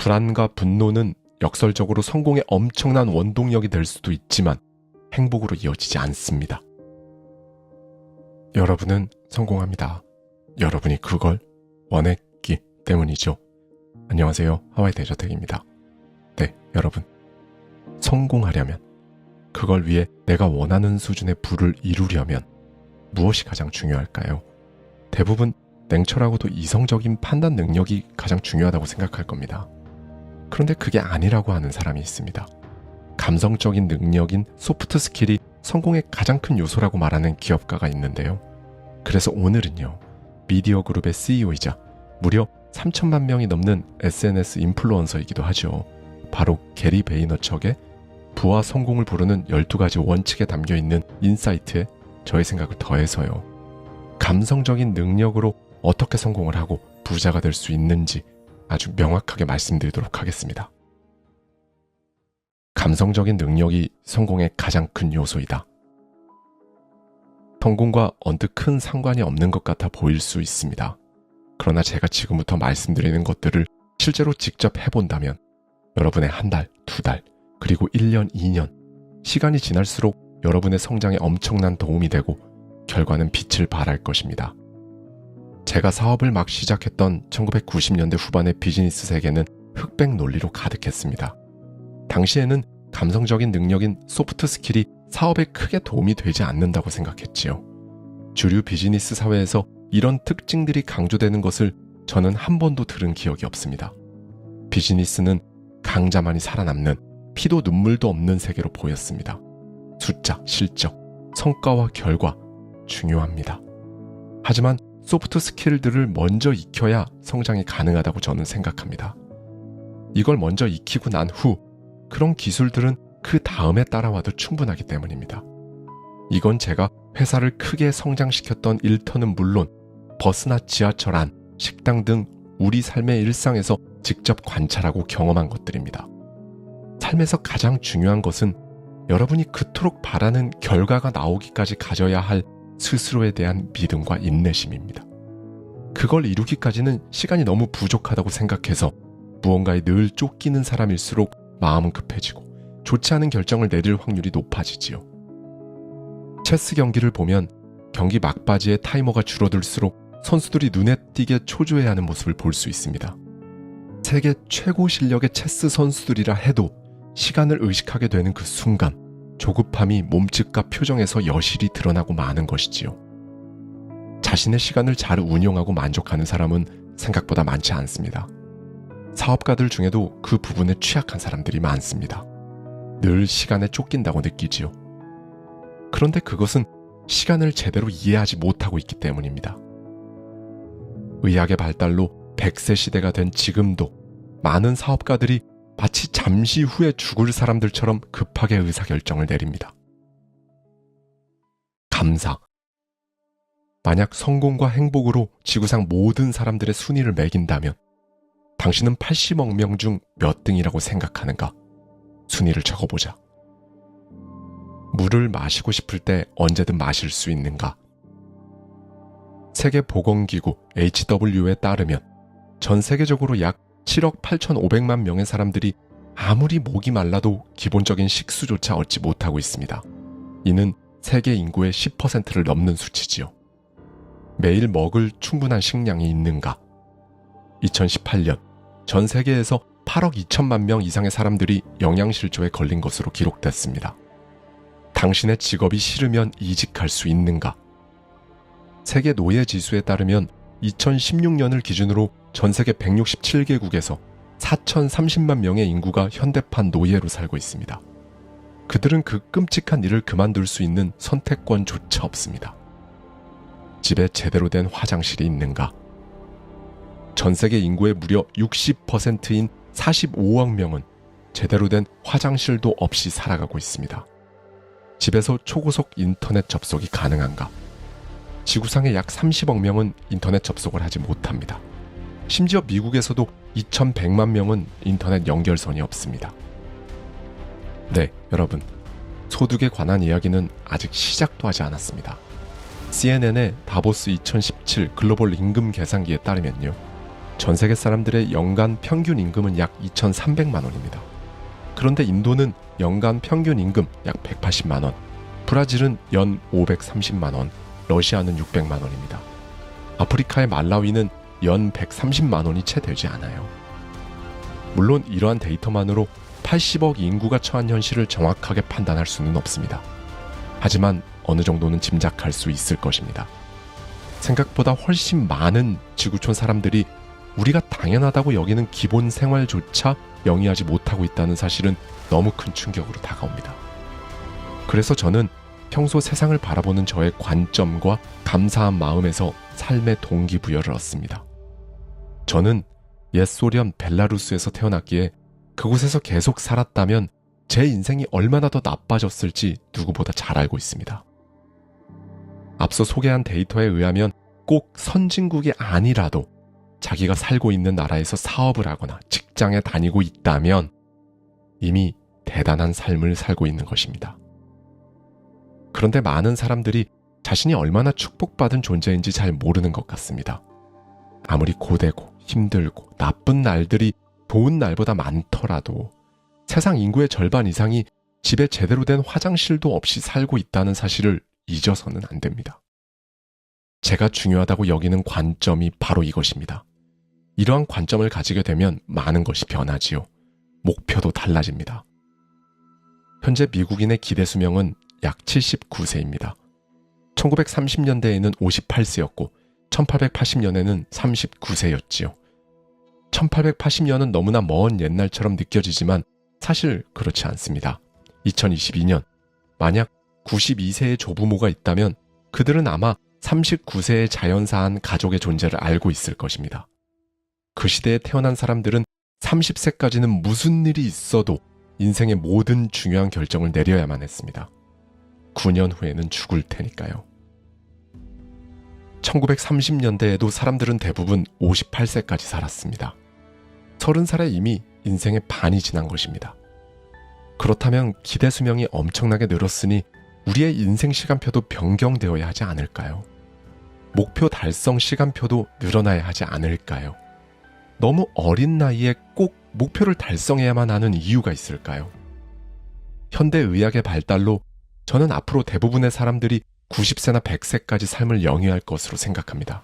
불안과 분노는 역설적으로 성공의 엄청난 원동력이 될 수도 있지만 행복으로 이어지지 않습니다. 여러분은 성공합니다. 여러분이 그걸 원했기 때문이죠. 안녕하세요. 하와이 대저택입니다. 네, 여러분. 성공하려면, 그걸 위해 내가 원하는 수준의 부를 이루려면 무엇이 가장 중요할까요? 대부분 냉철하고도 이성적인 판단 능력이 가장 중요하다고 생각할 겁니다. 그런데 그게 아니라고 하는 사람이 있습니다. 감성적인 능력인 소프트 스킬이 성공의 가장 큰 요소라고 말하는 기업가가 있는데요. 그래서 오늘은요, 미디어 그룹의 CEO이자 무려 3천만 명이 넘는 SNS 인플루언서이기도 하죠. 바로 게리 베이너척의 부와 성공을 부르는 12가지 원칙에 담겨있는 인사이트에 저의 생각을 더해서요, 감성적인 능력으로 어떻게 성공을 하고 부자가 될 수 있는지 아주 명확하게 말씀드리도록 하겠습니다. 감성적인 능력이 성공의 가장 큰 요소이다. 성공과 언뜻 큰 상관이 없는 것 같아 보일 수 있습니다. 그러나 제가 지금부터 말씀드리는 것들을 실제로 직접 해본다면 여러분의 한 달, 두 달, 그리고 1년, 2년, 시간이 지날수록 여러분의 성장에 엄청난 도움이 되고 결과는 빛을 발할 것입니다. 제가 사업을 막 시작했던 1990년대 후반의 비즈니스 세계는 흑백 논리로 가득했습니다. 당시에는 감성적인 능력인 소프트 스킬이 사업에 크게 도움이 되지 않는다고 생각했지요. 주류 비즈니스 사회에서 이런 특징들이 강조되는 것을 저는 한 번도 들은 기억이 없습니다. 비즈니스는 강자만이 살아남는 피도 눈물도 없는 세계로 보였습니다. 숫자, 실적, 성과와 결과 중요합니다. 하지만 소프트 스킬들을 먼저 익혀야 성장이 가능하다고 저는 생각합니다. 이걸 먼저 익히고 난 후 그런 기술들은 그 다음에 따라와도 충분하기 때문입니다. 이건 제가 회사를 크게 성장시켰던 일터는 물론 버스나 지하철 안, 식당 등 우리 삶의 일상에서 직접 관찰하고 경험한 것들입니다. 삶에서 가장 중요한 것은 여러분이 그토록 바라는 결과가 나오기까지 가져야 할 스스로에 대한 믿음과 인내심입니다. 그걸 이루기까지는 시간이 너무 부족하다고 생각해서 무언가에 늘 쫓기는 사람일수록 마음은 급해지고 좋지 않은 결정을 내릴 확률이 높아지지요. 체스 경기를 보면 경기 막바지에 타이머가 줄어들수록 선수들이 눈에 띄게 초조해하는 모습을 볼 수 있습니다. 세계 최고 실력의 체스 선수들이라 해도 시간을 의식하게 되는 그 순간 조급함이 몸짓과 표정에서 여실히 드러나고 마는 것이지요. 자신의 시간을 잘 운용하고 만족하는 사람은 생각보다 많지 않습니다. 사업가들 중에도 그 부분에 취약한 사람들이 많습니다. 늘 시간에 쫓긴다고 느끼지요. 그런데 그것은 시간을 제대로 이해하지 못하고 있기 때문입니다. 의학의 발달로 100세 시대가 된 지금도 많은 사업가들이 마치 잠시 후에 죽을 사람들처럼 급하게 의사결정을 내립니다. 감사. 만약 성공과 행복으로 지구상 모든 사람들의 순위를 매긴다면 당신은 80억 명 중 몇 등이라고 생각하는가? 순위를 적어보자. 물을 마시고 싶을 때 언제든 마실 수 있는가? 세계보건기구 HW에 따르면 전 세계적으로 약 7억 8,500만 명의 사람들이 아무리 목이 말라도 기본적인 식수조차 얻지 못하고 있습니다. 이는 세계 인구의 10%를 넘는 수치지요. 매일 먹을 충분한 식량이 있는가? 2018년 전 세계에서 8억 2천만 명 이상의 사람들이 영양실조에 걸린 것으로 기록됐습니다. 당신의 직업이 싫으면 이직할 수 있는가? 세계 노예 지수에 따르면 2016년을 기준으로 전 세계 167개국에서 4,030만 명의 인구가 현대판 노예로 살고 있습니다. 그들은 그 끔찍한 일을 그만둘 수 있는 선택권조차 없습니다. 집에 제대로 된 화장실이 있는가? 전 세계 인구의 무려 60%인 45억 명은 제대로 된 화장실도 없이 살아가고 있습니다. 집에서 초고속 인터넷 접속이 가능한가? 지구상의 약 30억 명은 인터넷 접속을 하지 못합니다. 심지어 미국에서도 2,100만 명은 인터넷 연결선이 없습니다. 네, 여러분. 소득에 관한 이야기는 아직 시작도 하지 않았습니다. CNN의 다보스 2017 글로벌 임금 계산기에 따르면요. 전 세계 사람들의 연간 평균 임금은 약 2,300만 원입니다. 그런데 인도는 연간 평균 임금 약 180만 원, 브라질은 연 530만 원, 러시아는 600만 원입니다. 아프리카의 말라위는 연 130만 원이 채 되지 않아요. 물론 이러한 데이터만으로 80억 인구가 처한 현실을 정확하게 판단할 수는 없습니다. 하지만 어느 정도는 짐작할 수 있을 것입니다. 생각보다 훨씬 많은 지구촌 사람들이 우리가 당연하다고 여기는 기본 생활조차 영위하지 못하고 있다는 사실은 너무 큰 충격으로 다가옵니다. 그래서 저는 평소 세상을 바라보는 저의 관점과 감사한 마음에서 삶의 동기부여를 얻습니다. 저는 옛 소련 벨라루스에서 태어났기에 그곳에서 계속 살았다면 제 인생이 얼마나 더 나빠졌을지 누구보다 잘 알고 있습니다. 앞서 소개한 데이터에 의하면 꼭 선진국이 아니라도 자기가 살고 있는 나라에서 사업을 하거나 직장에 다니고 있다면 이미 대단한 삶을 살고 있는 것입니다. 그런데 많은 사람들이 자신이 얼마나 축복받은 존재인지 잘 모르는 것 같습니다. 아무리 고되고 힘들고 나쁜 날들이 좋은 날보다 많더라도 세상 인구의 절반 이상이 집에 제대로 된 화장실도 없이 살고 있다는 사실을 잊어서는 안 됩니다. 제가 중요하다고 여기는 관점이 바로 이것입니다. 이러한 관점을 가지게 되면 많은 것이 변하지요. 목표도 달라집니다. 현재 미국인의 기대 수명은 약 79세입니다. 1930년대에는 58세였고 1880년에는 39세였지요. 1880년은 너무나 먼 옛날처럼 느껴지지만 사실 그렇지 않습니다. 2022년, 만약 92세의 조부모가 있다면 그들은 아마 39세의 자연사한 가족의 존재를 알고 있을 것입니다. 그 시대에 태어난 사람들은 30세까지는 무슨 일이 있어도 인생의 모든 중요한 결정을 내려야만 했습니다. 9년 후에는 죽을 테니까요. 1930년대에도 사람들은 대부분 58세까지 살았습니다. 30살에 이미 인생의 반이 지난 것입니다. 그렇다면 기대 수명이 엄청나게 늘었으니 우리의 인생 시간표도 변경되어야 하지 않을까요? 목표 달성 시간표도 늘어나야 하지 않을까요? 너무 어린 나이에 꼭 목표를 달성해야만 하는 이유가 있을까요? 현대의학의 발달로 저는 앞으로 대부분의 사람들이 90세나 100세까지 삶을 영위할 것으로 생각합니다.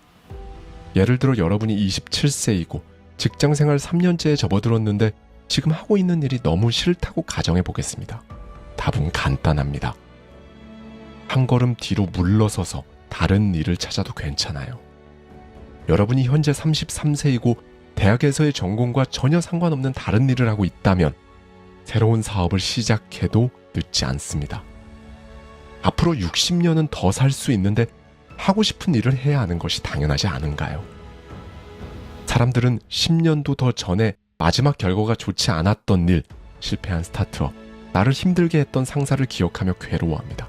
예를 들어 여러분이 27세이고 직장생활 3년째에 접어들었는데 지금 하고 있는 일이 너무 싫다고 가정해 보겠습니다. 답은 간단합니다. 한 걸음 뒤로 물러서서 다른 일을 찾아도 괜찮아요. 여러분이 현재 33세이고 대학에서의 전공과 전혀 상관없는 다른 일을 하고 있다면 새로운 사업을 시작해도 늦지 않습니다. 앞으로 60년은 더 살 수 있는데 하고 싶은 일을 해야 하는 것이 당연하지 않은가요? 사람들은 10년도 더 전에 마지막 결과가 좋지 않았던 일, 실패한 스타트업, 나를 힘들게 했던 상사를 기억하며 괴로워합니다.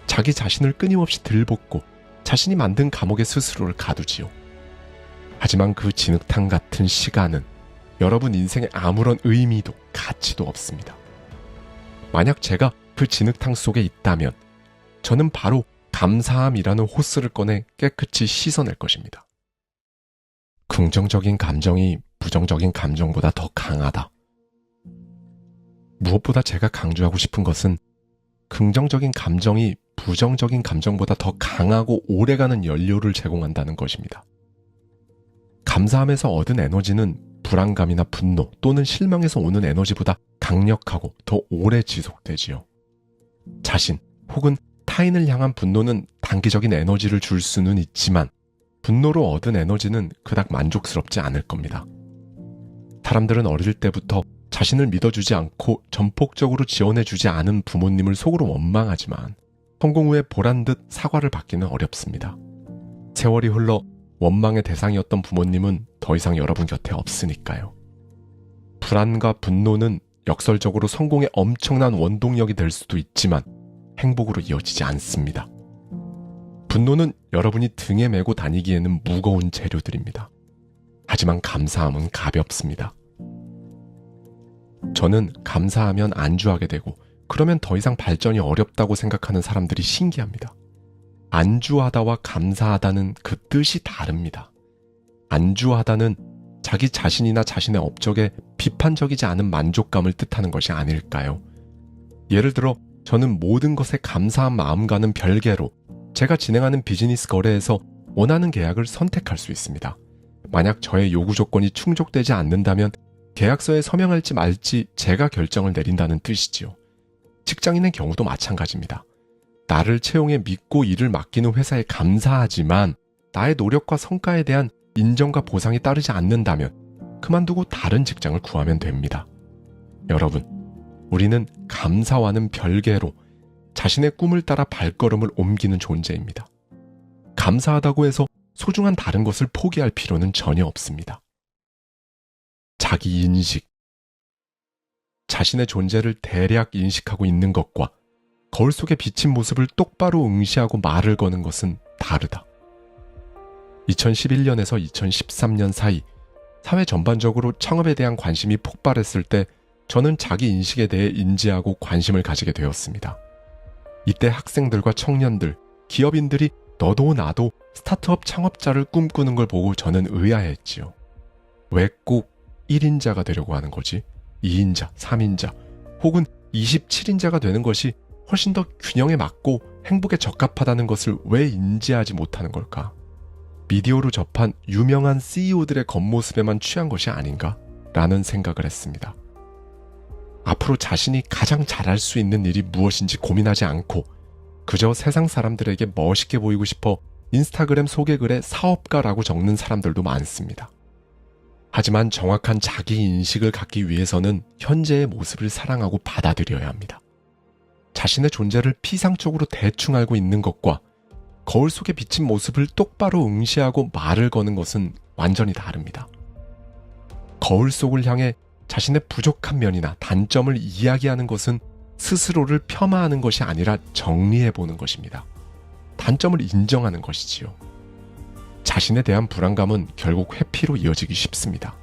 자기 자신을 끊임없이 들볶고 자신이 만든 감옥에 스스로를 가두지요. 하지만 그 진흙탕 같은 시간은 여러분 인생에 아무런 의미도 가치도 없습니다. 만약 제가 그 진흙탕 속에 있다면 저는 바로 감사함이라는 호스를 꺼내 깨끗이 씻어낼 것입니다. 긍정적인 감정이 부정적인 감정보다 더 강하다. 무엇보다 제가 강조하고 싶은 것은 긍정적인 감정이 부정적인 감정보다 더 강하고 오래가는 연료를 제공한다는 것입니다. 감사함에서 얻은 에너지는 불안감이나 분노 또는 실망에서 오는 에너지보다 강력하고 더 오래 지속되지요. 자신 혹은 타인을 향한 분노는 단기적인 에너지를 줄 수는 있지만 분노로 얻은 에너지는 그닥 만족스럽지 않을 겁니다. 사람들은 어릴 때부터 자신을 믿어주지 않고 전폭적으로 지원해주지 않은 부모님을 속으로 원망하지만 성공 후에 보란듯 사과를 받기는 어렵습니다. 세월이 흘러 원망의 대상이었던 부모님은 더 이상 여러분 곁에 없으니까요. 불안과 분노는 역설적으로 성공의 엄청난 원동력이 될 수도 있지만 행복으로 이어지지 않습니다. 분노는 여러분이 등에 메고 다니기에는 무거운 재료들입니다. 하지만 감사함은 가볍습니다. 저는 감사하면 안주하게 되고 그러면 더 이상 발전이 어렵다고 생각하는 사람들이 신기합니다. 안주하다와 감사하다는 그 뜻이 다릅니다. 안주하다는 자기 자신이나 자신의 업적에 비판적이지 않은 만족감을 뜻하는 것이 아닐까요? 예를 들어 저는 모든 것에 감사한 마음과는 별개로 제가 진행하는 비즈니스 거래에서 원하는 계약을 선택할 수 있습니다. 만약 저의 요구 조건이 충족되지 않는다면 계약서에 서명할지 말지 제가 결정을 내린다는 뜻이지요. 직장인의 경우도 마찬가지입니다. 나를 채용해 믿고 일을 맡기는 회사에 감사하지만 나의 노력과 성과에 대한 인정과 보상이 따르지 않는다면 그만두고 다른 직장을 구하면 됩니다. 여러분, 우리는 감사와는 별개로 자신의 꿈을 따라 발걸음을 옮기는 존재입니다. 감사하다고 해서 소중한 다른 것을 포기할 필요는 전혀 없습니다. 자기 인식. 자신의 존재를 대략 인식하고 있는 것과 거울 속에 비친 모습을 똑바로 응시하고 말을 거는 것은 다르다. 2011년에서 2013년 사이 사회 전반적으로 창업에 대한 관심이 폭발했을 때 저는 자기 인식에 대해 인지하고 관심을 가지게 되었습니다. 이때 학생들과 청년들, 기업인들이 너도 나도 스타트업 창업자를 꿈꾸는 걸 보고 저는 의아해했지요. 왜 꼭 1인자가 되려고 하는 거지? 2인자, 3인자, 혹은 27인자가 되는 것이 훨씬 더 균형에 맞고 행복에 적합하다는 것을 왜 인지하지 못하는 걸까? 미디어로 접한 유명한 CEO들의 겉모습에만 취한 것이 아닌가? 라는 생각을 했습니다. 앞으로 자신이 가장 잘할 수 있는 일이 무엇인지 고민하지 않고 그저 세상 사람들에게 멋있게 보이고 싶어 인스타그램 소개글에 사업가라고 적는 사람들도 많습니다. 하지만 정확한 자기 인식을 갖기 위해서는 현재의 모습을 사랑하고 받아들여야 합니다. 자신의 존재를 피상적으로 대충 알고 있는 것과 거울 속에 비친 모습을 똑바로 응시하고 말을 거는 것은 완전히 다릅니다. 거울 속을 향해 자신의 부족한 면이나 단점을 이야기하는 것은 스스로를 폄하하는 것이 아니라 정리해보는 것입니다. 단점을 인정하는 것이지요. 자신에 대한 불안감은 결국 회피로 이어지기 쉽습니다.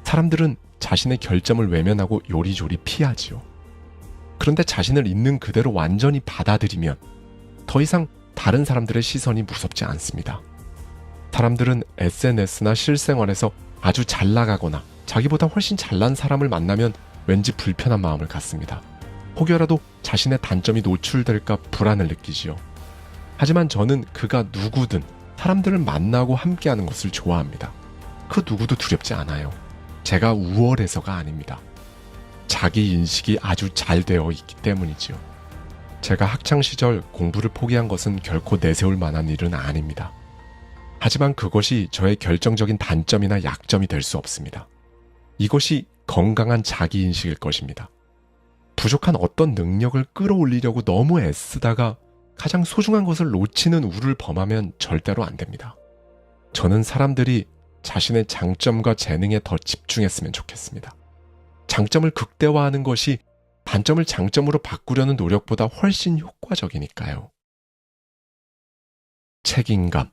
사람들은 자신의 결점을 외면하고 요리조리 피하지요. 그런데 자신을 있는 그대로 완전히 받아들이면 더 이상 다른 사람들의 시선이 무섭지 않습니다. 사람들은 SNS나 실생활에서 아주 잘 나가거나 자기보다 훨씬 잘난 사람을 만나면 왠지 불편한 마음을 갖습니다. 혹여라도 자신의 단점이 노출될까 불안을 느끼지요. 하지만 저는 그가 누구든 사람들을 만나고 함께하는 것을 좋아합니다. 그 누구도 두렵지 않아요. 제가 우월해서가 아닙니다. 자기 인식이 아주 잘 되어 있기 때문이지요. 제가 학창시절 공부를 포기한 것은 결코 내세울 만한 일은 아닙니다. 하지만 그것이 저의 결정적인 단점이나 약점이 될 수 없습니다. 이것이 건강한 자기인식일 것입니다. 부족한 어떤 능력을 끌어올리려고 너무 애쓰다가 가장 소중한 것을 놓치는 우를 범하면 절대로 안 됩니다. 저는 사람들이 자신의 장점과 재능에 더 집중했으면 좋겠습니다. 장점을 극대화하는 것이 단점을 장점으로 바꾸려는 노력보다 훨씬 효과적이니까요. 책임감.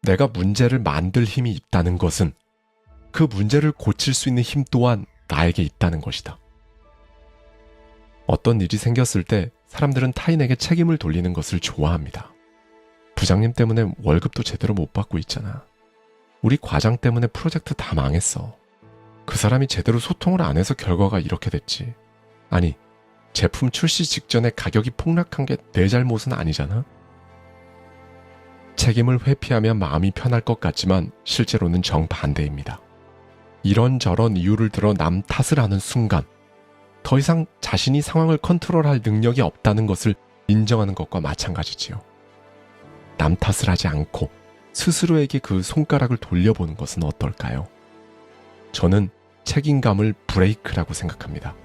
내가 문제를 만들 힘이 있다는 것은 그 문제를 고칠 수 있는 힘 또한 나에게 있다는 것이다. 어떤 일이 생겼을 때 사람들은 타인에게 책임을 돌리는 것을 좋아합니다. 부장님 때문에 월급도 제대로 못 받고 있잖아. 우리 과장 때문에 프로젝트 다 망했어. 그 사람이 제대로 소통을 안 해서 결과가 이렇게 됐지. 아니, 제품 출시 직전에 가격이 폭락한 게 내 잘못은 아니잖아. 책임을 회피하면 마음이 편할 것 같지만 실제로는 정반대입니다. 이런저런 이유를 들어 남 탓을 하는 순간 더 이상 자신이 상황을 컨트롤할 능력이 없다는 것을 인정하는 것과 마찬가지지요. 남 탓을 하지 않고 스스로에게 그 손가락을 돌려보는 것은 어떨까요? 저는 책임감을 브레이크라고 생각합니다.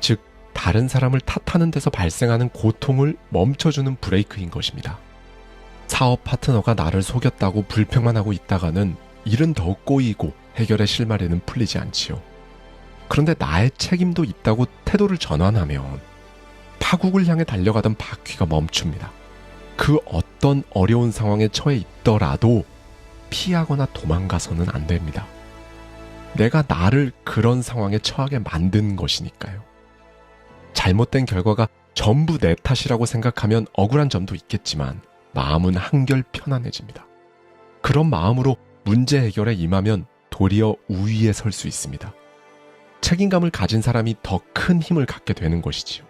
즉, 다른 사람을 탓하는 데서 발생하는 고통을 멈춰주는 브레이크인 것입니다. 사업 파트너가 나를 속였다고 불평만 하고 있다가는 일은 더 꼬이고 해결의 실마리는 풀리지 않지요. 그런데 나의 책임도 있다고 태도를 전환하면 파국을 향해 달려가던 바퀴가 멈춥니다. 그 어떤 어려운 상황에 처해 있더라도 피하거나 도망가서는 안 됩니다. 내가 나를 그런 상황에 처하게 만든 것이니까요. 잘못된 결과가 전부 내 탓이라고 생각하면 억울한 점도 있겠지만 마음은 한결 편안해집니다. 그런 마음으로 문제 해결에 임하면 도리어 우위에 설 수 있습니다. 책임감을 가진 사람이 더 큰 힘을 갖게 되는 것이지요.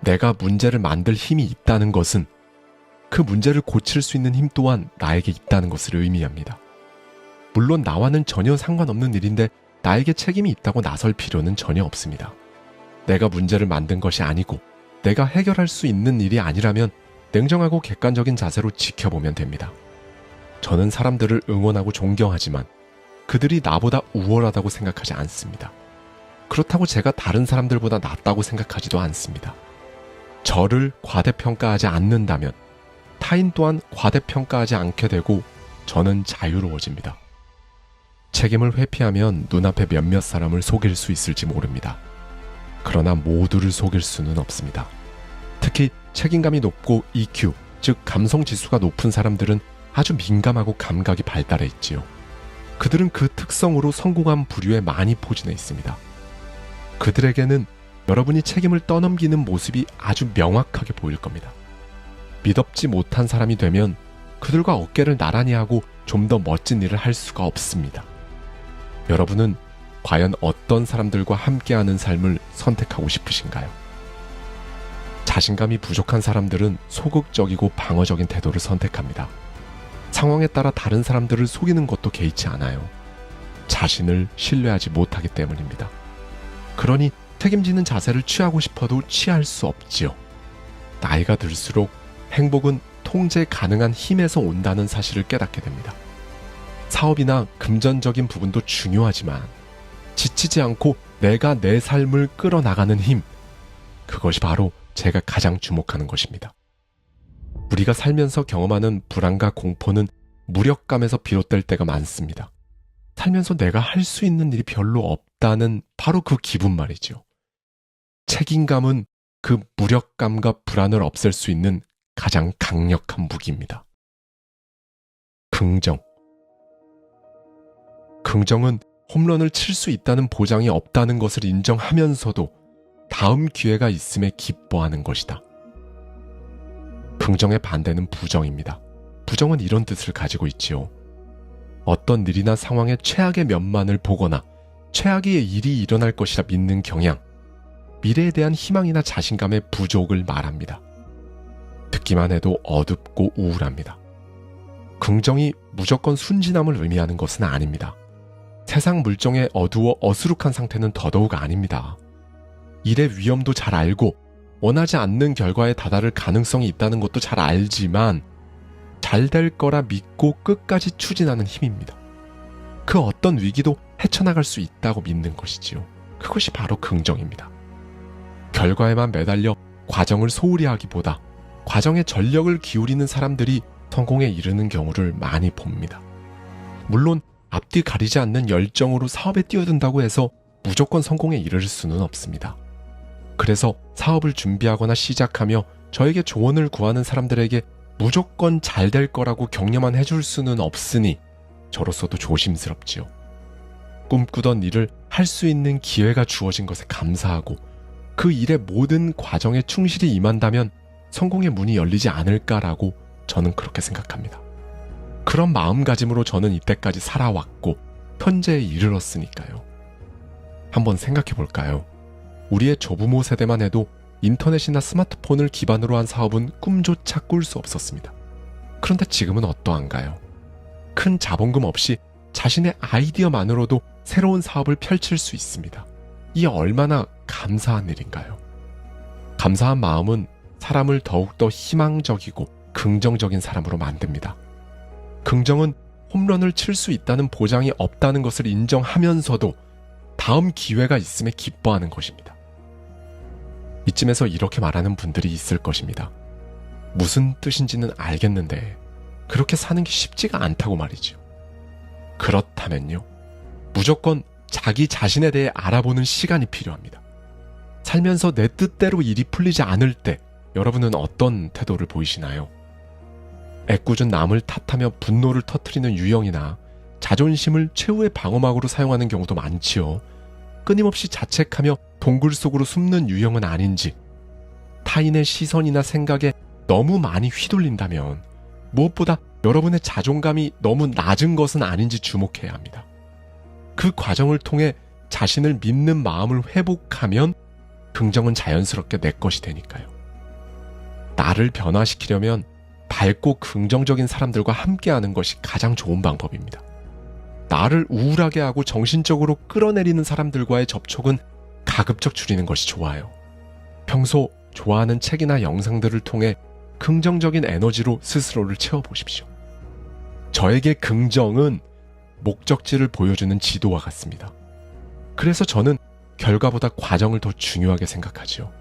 내가 문제를 만들 힘이 있다는 것은 그 문제를 고칠 수 있는 힘 또한 나에게 있다는 것을 의미합니다. 물론 나와는 전혀 상관없는 일인데 나에게 책임이 있다고 나설 필요는 전혀 없습니다. 내가 문제를 만든 것이 아니고 내가 해결할 수 있는 일이 아니라면 냉정하고 객관적인 자세로 지켜보면 됩니다. 저는 사람들을 응원하고 존경하지만 그들이 나보다 우월하다고 생각하지 않습니다. 그렇다고 제가 다른 사람들보다 낫다고 생각하지도 않습니다. 저를 과대평가하지 않는다면 타인 또한 과대평가하지 않게 되고 저는 자유로워집니다. 책임을 회피하면 눈앞에 몇몇 사람을 속일 수 있을지 모릅니다. 그러나 모두를 속일 수는 없습니다. 특히 책임감이 높고 EQ, 즉 감성지수가 높은 사람들은 아주 민감하고 감각이 발달해 있지요. 그들은 그 특성으로 성공한 부류에 많이 포진해 있습니다. 그들에게는 여러분이 책임을 떠넘기는 모습이 아주 명확하게 보일 겁니다. 미덥지 못한 사람이 되면 그들과 어깨를 나란히 하고 좀 더 멋진 일을 할 수가 없습니다. 여러분은 과연 어떤 사람들과 함께하는 삶을 선택하고 싶으신가요? 자신감이 부족한 사람들은 소극적이고 방어적인 태도를 선택합니다. 상황에 따라 다른 사람들을 속이는 것도 개의치 않아요. 자신을 신뢰하지 못하기 때문입니다. 그러니 책임지는 자세를 취하고 싶어도 취할 수 없지요. 나이가 들수록 행복은 통제 가능한 힘에서 온다는 사실을 깨닫게 됩니다. 사업이나 금전적인 부분도 중요하지만 지치지 않고 내가 내 삶을 끌어나가는 힘, 그것이 바로 제가 가장 주목하는 것입니다. 우리가 살면서 경험하는 불안과 공포는 무력감에서 비롯될 때가 많습니다. 살면서 내가 할 수 있는 일이 별로 없다는 바로 그 기분 말이죠. 책임감은 그 무력감과 불안을 없앨 수 있는 가장 강력한 무기입니다. 긍정. 긍정은 홈런을 칠 수 있다는 보장이 없다는 것을 인정하면서도 다음 기회가 있음에 기뻐하는 것이다. 긍정의 반대는 부정입니다. 부정은 이런 뜻을 가지고 있지요. 어떤 일이나 상황의 최악의 면만을 보거나 최악의 일이 일어날 것이라 믿는 경향, 미래에 대한 희망이나 자신감의 부족을 말합니다. 듣기만 해도 어둡고 우울합니다. 긍정이 무조건 순진함을 의미하는 것은 아닙니다. 세상 물정에 어두워 어수룩한 상태는 더더욱 아닙니다. 일의 위험도 잘 알고 원하지 않는 결과에 다다를 가능성이 있다는 것도 잘 알지만 잘 될 거라 믿고 끝까지 추진하는 힘입니다. 그 어떤 위기도 헤쳐나갈 수 있다고 믿는 것이지요. 그것이 바로 긍정입니다. 결과에만 매달려 과정을 소홀히 하기보다 과정에 전력을 기울이는 사람들이 성공에 이르는 경우를 많이 봅니다. 물론 앞뒤 가리지 않는 열정으로 사업에 뛰어든다고 해서 무조건 성공에 이를 수는 없습니다. 그래서 사업을 준비하거나 시작하며 저에게 조언을 구하는 사람들에게 무조건 잘 될 거라고 격려만 해줄 수는 없으니 저로서도 조심스럽지요. 꿈꾸던 일을 할 수 있는 기회가 주어진 것에 감사하고 그 일의 모든 과정에 충실히 임한다면 성공의 문이 열리지 않을까라고 저는 그렇게 생각합니다. 그런 마음가짐으로 저는 이때까지 살아왔고 현재에 이르렀으니까요. 한번 생각해 볼까요? 우리의 조부모 세대만 해도 인터넷이나 스마트폰을 기반으로 한 사업은 꿈조차 꿀 수 없었습니다. 그런데 지금은 어떠한가요? 큰 자본금 없이 자신의 아이디어만으로도 새로운 사업을 펼칠 수 있습니다. 이 얼마나 감사한 일인가요? 감사한 마음은 사람을 더욱더 희망적이고 긍정적인 사람으로 만듭니다. 긍정은 홈런을 칠 수 있다는 보장이 없다는 것을 인정하면서도 다음 기회가 있음에 기뻐하는 것입니다. 이쯤에서 이렇게 말하는 분들이 있을 것입니다. 무슨 뜻인지는 알겠는데 그렇게 사는 게 쉽지가 않다고 말이죠. 그렇다면요, 무조건 자기 자신에 대해 알아보는 시간이 필요합니다. 살면서 내 뜻대로 일이 풀리지 않을 때 여러분은 어떤 태도를 보이시나요? 애꿎은 남을 탓하며 분노를 터뜨리는 유형이나 자존심을 최후의 방어막으로 사용하는 경우도 많지요. 끊임없이 자책하며 동굴 속으로 숨는 유형은 아닌지, 타인의 시선이나 생각에 너무 많이 휘둘린다면 무엇보다 여러분의 자존감이 너무 낮은 것은 아닌지 주목해야 합니다. 그 과정을 통해 자신을 믿는 마음을 회복하면 긍정은 자연스럽게 내 것이 되니까요. 나를 변화시키려면 밝고 긍정적인 사람들과 함께하는 것이 가장 좋은 방법입니다. 나를 우울하게 하고 정신적으로 끌어내리는 사람들과의 접촉은 가급적 줄이는 것이 좋아요. 평소 좋아하는 책이나 영상들을 통해 긍정적인 에너지로 스스로를 채워보십시오. 저에게 긍정은 목적지를 보여주는 지도와 같습니다. 그래서 저는 결과보다 과정을 더 중요하게 생각하지요.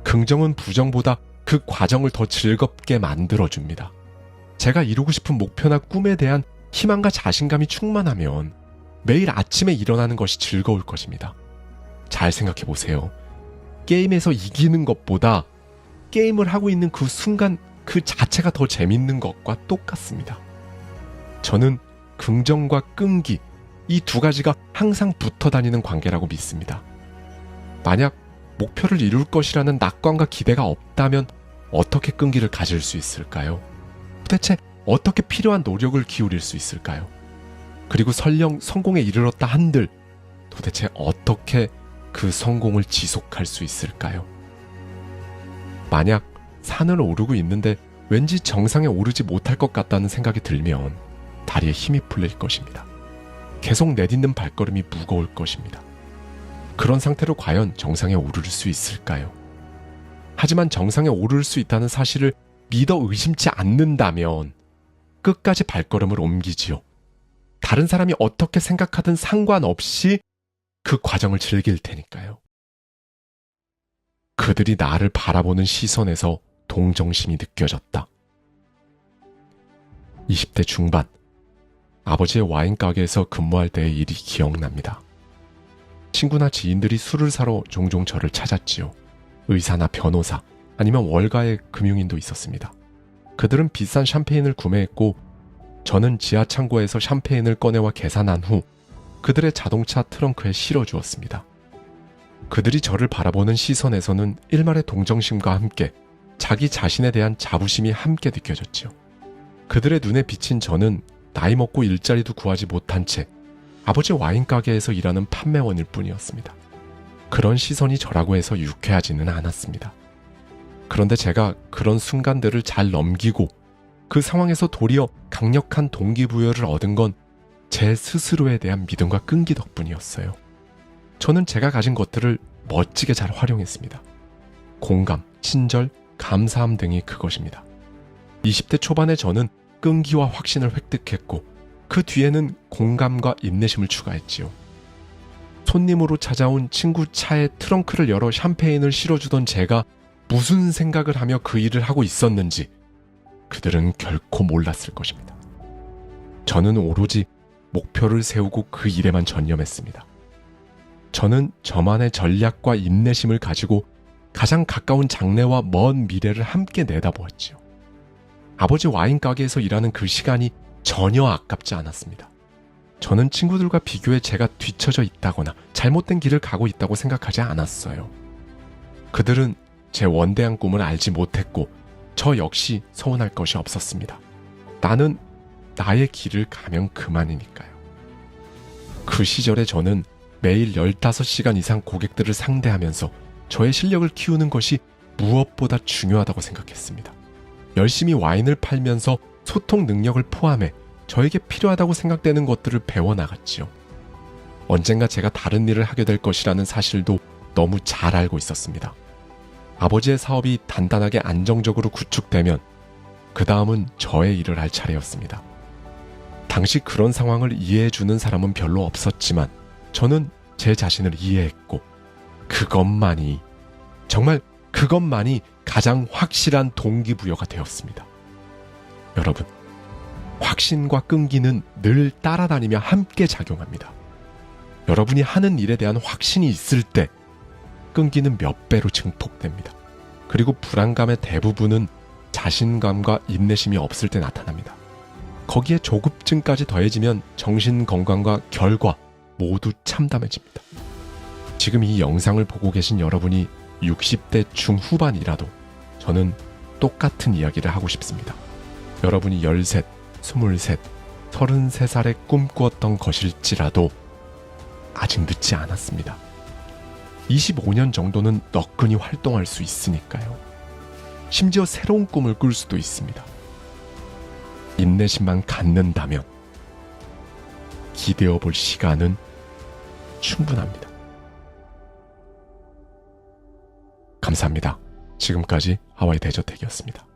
긍정은 부정보다 그 과정을 더 즐겁게 만들어줍니다. 제가 이루고 싶은 목표나 꿈에 대한 희망과 자신감이 충만하면 매일 아침에 일어나는 것이 즐거울 것입니다. 잘 생각해 보세요. 게임에서 이기는 것보다 게임을 하고 있는 그 순간 그 자체가 더 재밌는 것과 똑같습니다. 저는 긍정과 끈기, 이 두 가지가 항상 붙어 다니는 관계라고 믿습니다. 만약 목표를 이룰 것이라는 낙관과 기대가 없다면 어떻게 끈기를 가질 수 있을까요? 도대체 어떻게 필요한 노력을 기울일 수 있을까요? 그리고 설령 성공에 이르렀다 한들 도대체 어떻게 그 성공을 지속할 수 있을까요? 만약 산을 오르고 있는데 왠지 정상에 오르지 못할 것 같다는 생각이 들면 다리에 힘이 풀릴 것입니다. 계속 내딛는 발걸음이 무거울 것입니다. 그런 상태로 과연 정상에 오를 수 있을까요? 하지만 정상에 오를 수 있다는 사실을 믿어 의심치 않는다면 끝까지 발걸음을 옮기지요. 다른 사람이 어떻게 생각하든 상관없이 그 과정을 즐길 테니까요. 그들이 나를 바라보는 시선에서 동정심이 느껴졌다. 20대 중반, 아버지의 와인 가게에서 근무할 때의 일이 기억납니다. 친구나 지인들이 술을 사러 종종 저를 찾았지요. 의사나 변호사, 아니면 월가의 금융인도 있었습니다. 그들은 비싼 샴페인을 구매했고 저는 지하 창고에서 샴페인을 꺼내와 계산한 후 그들의 자동차 트렁크에 실어주었습니다. 그들이 저를 바라보는 시선에서는 일말의 동정심과 함께 자기 자신에 대한 자부심이 함께 느껴졌지요. 그들의 눈에 비친 저는 나이 먹고 일자리도 구하지 못한 채 아버지 와인 가게에서 일하는 판매원일 뿐이었습니다. 그런 시선이 저라고 해서 유쾌하지는 않았습니다. 그런데 제가 그런 순간들을 잘 넘기고 그 상황에서 도리어 강력한 동기부여를 얻은 건 제 스스로에 대한 믿음과 끈기 덕분이었어요. 저는 제가 가진 것들을 멋지게 잘 활용했습니다. 공감, 친절, 감사함 등이 그것입니다. 20대 초반의 저는 끈기와 확신을 획득했고 그 뒤에는 공감과 인내심을 추가했지요. 손님으로 찾아온 친구 차에 트렁크를 열어 샴페인을 실어주던 제가 무슨 생각을 하며 그 일을 하고 있었는지 그들은 결코 몰랐을 것입니다. 저는 오로지 목표를 세우고 그 일에만 전념했습니다. 저는 저만의 전략과 인내심을 가지고 가장 가까운 장래와 먼 미래를 함께 내다보았지요. 아버지 와인 가게에서 일하는 그 시간이 전혀 아깝지 않았습니다. 저는 친구들과 비교해 제가 뒤처져 있다거나 잘못된 길을 가고 있다고 생각하지 않았어요. 그들은 제 원대한 꿈을 알지 못했고 저 역시 서운할 것이 없었습니다. 나는 나의 길을 가면 그만이니까요. 그 시절에 저는 매일 15시간 이상 고객들을 상대하면서 저의 실력을 키우는 것이 무엇보다 중요하다고 생각했습니다. 열심히 와인을 팔면서 소통 능력을 포함해 저에게 필요하다고 생각되는 것들을 배워나갔지요. 언젠가 제가 다른 일을 하게 될 것이라는 사실도 너무 잘 알고 있었습니다. 아버지의 사업이 단단하게 안정적으로 구축되면 그 다음은 저의 일을 할 차례였습니다. 당시 그런 상황을 이해해주는 사람은 별로 없었지만 저는 제 자신을 이해했고 그것만이, 정말 그것만이 가장 확실한 동기부여가 되었습니다. 여러분, 확신과 끈기는 늘 따라다니며 함께 작용합니다. 여러분이 하는 일에 대한 확신이 있을 때 끈기는 몇 배로 증폭됩니다. 그리고 불안감의 대부분은 자신감과 인내심이 없을 때 나타납니다. 거기에 조급증까지 더해지면 정신건강과 결과 모두 참담해집니다. 지금 이 영상을 보고 계신 여러분이 60대 중후반이라도 저는 똑같은 이야기를 하고 싶습니다. 여러분이 13, 23, 33살에 꿈꾸었던 것일지라도 아직 늦지 않았습니다. 25년 정도는 너끈히 활동할 수 있으니까요. 심지어 새로운 꿈을 꿀 수도 있습니다. 인내심만 갖는다면 기대어 볼 시간은 충분합니다. 감사합니다. 지금까지 하와이 대저택이었습니다.